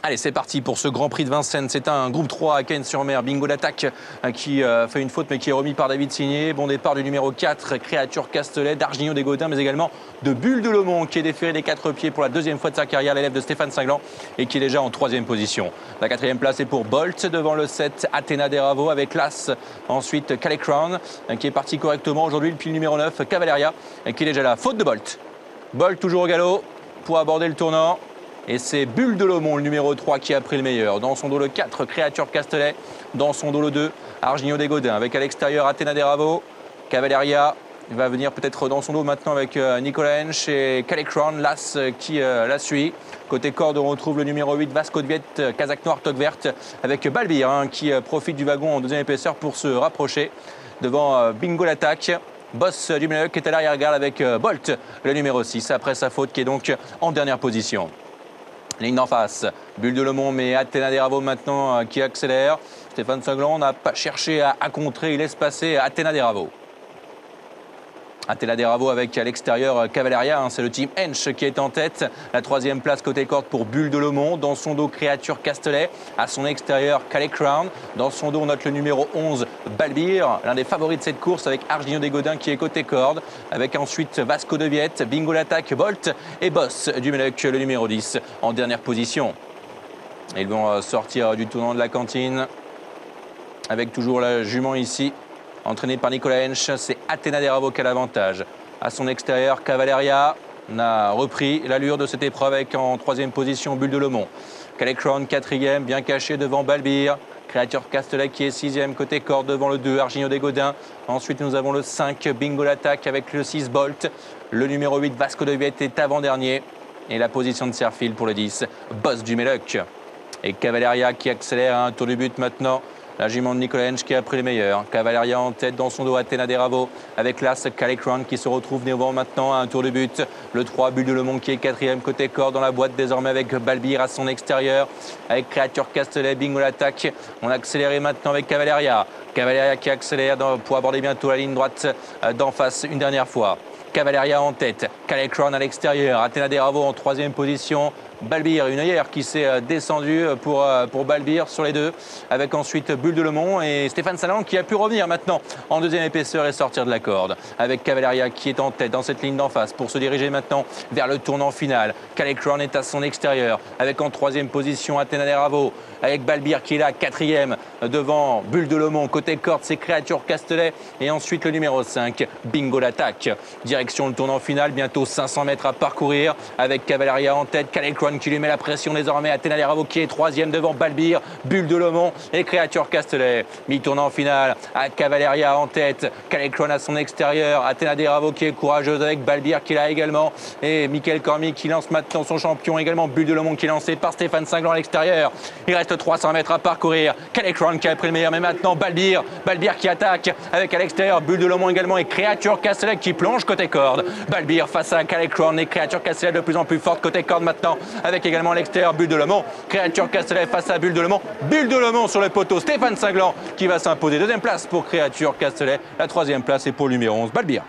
Allez, c'est parti pour ce Grand Prix de Vincennes. C'est un groupe 3 à Cagnes-sur-Mer. Bingo d'attaque qui fait une faute mais qui est remis par David Signé. Bon départ du numéro 4, Créature Castelet, d'Argigno des Gaudins, mais également de Bulle de Lomont qui est déféré des 4 pieds pour la deuxième fois de sa carrière, l'élève de Stéphane Cinglan et qui est déjà en 3e position. La 4e place est pour Bolt devant le 7, Athéna Deravo avec l'As. Ensuite, Calais Crown qui est parti correctement aujourd'hui. Puis le numéro 9, Cavaleria qui est déjà là. Faute de Bolt. Bolt toujours au galop pour aborder le tournant. Et c'est Bulle de Lomont, le numéro 3, qui a pris le meilleur. Dans son dos, le 4, Créature Castelet. Dans son dos, le 2, Argigno des Gaudins. Avec à l'extérieur, Athéna Deravo. Cavaleria va venir peut-être dans son dos maintenant avec Nicolas Hench et Calais Crown, l'As qui la suit. Côté corde, on retrouve le numéro 8, Vasco de Viette, Kazakh Noir, Toque Verte. Avec Balbir qui profite du wagon en deuxième épaisseur pour se rapprocher. Devant Bingo l'attaque. Boss du Méneuc qui est à l'arrière-garde avec Bolt, le numéro 6, après sa faute qui est donc en dernière position. Ligne d'en face, Bulle de Lomont, mais Athéna Deravo maintenant qui accélère. Stéphane Cinglan n'a pas cherché à contrer, il laisse passer Athéna Deravo. Athéna Deravo avec à l'extérieur Cavaleria, c'est le team Hench qui est en tête. La 3e place côté corde pour Bulle de Lomont. Dans son dos, Créature Castelet. À son extérieur, Calais Crown. Dans son dos, on note le numéro 11, Balbir, l'un des favoris de cette course avec Argigno des Gaudins qui est côté corde. Avec ensuite Vasco de Viette, Bingo l'attaque, Bolt et Boss du Méneuc, le numéro 10, en dernière position. Ils vont sortir du tournant de la cantine avec toujours la jument ici. Entraîné par Nicolas Hench, c'est Athéna Deravo qui a l'avantage. À son extérieur, Cavaleria a repris l'allure de cette épreuve avec en 3e position Bulle de Lomont. Calais Crown 4e, bien caché devant Balbir. Créature Castelet qui est 6e côté corde devant le 2, Argigno des Gaudins. Ensuite, nous avons le 5, Bingo l'attaque avec le 6, Bolt. Le numéro 8, Vasco de Viette est avant-dernier. Et la position de Serfil pour le 10, Boss du Méneuc. Et Cavaleria qui accélère à un tour du but maintenant. La jument de Nicolas Hench qui a pris les meilleurs. Cavaleria en tête dans son dos, Athéna Deravo avec l'As Calais Crown qui se retrouve devant maintenant à un tour de but. Le 3, Bulle de Lomont qui est 4e côté corde dans la boîte désormais avec Balbir à son extérieur. Avec Créature Castelet, Bingo l'attaque. On a accéléré maintenant avec Cavaleria. Cavaleria qui accélère pour aborder bientôt la ligne droite d'en face une dernière fois. Cavaleria en tête, Calais Crown à l'extérieur, Athéna Deravo en 3e position. Balbir, une œillère qui s'est descendue pour Balbir sur les deux, avec ensuite Bulle de Lomont et Stéphane Cinglan qui a pu revenir maintenant en 2e épaisseur et sortir de la corde, avec Cavaleria qui est en tête dans cette ligne d'en face pour se diriger maintenant vers le tournant final. Calais Crown est à son extérieur, avec en 3e position Athéna Deravo, avec Balbir qui est là 4e devant Bulle de Lomont. Côté corde, c'est Créature Castelet et ensuite le numéro 5, Bingo l'attaque. Direction le tournant final, bientôt 500 mètres à parcourir, avec Cavaleria en tête, Calais Crown qui lui met la pression désormais, Athéna Deravo qui est 3e devant Balbir, Bulle de Lomont et Créature Castelet. Mi-tournant final, à Cavaleria en tête, Calais Crown à son extérieur, Athéna Deravo qui est courageuse avec Balbir qui est là également et Michael Cormier qui lance maintenant son champion également, Bulle de Lomont qui est lancé par Stéphane Cinglan à l'extérieur. Il reste 300 mètres à parcourir, Calais Crown qui a pris le meilleur, mais maintenant Balbir qui attaque avec à l'extérieur Bulle de Lomont également et Créature Castelet qui plonge côté corde. Balbir face à Calais Crown et Créature Castelet de plus en plus forte côté corde maintenant, avec également à l'extérieur Bulle de Lomont. Créature Castelet face à Bulle de Lomont. Bulle de Lomont sur le poteau. Stéphane Cinglan qui va s'imposer. 2e place pour Créature Castelet. La 3e place est pour le numéro 11, Balbir.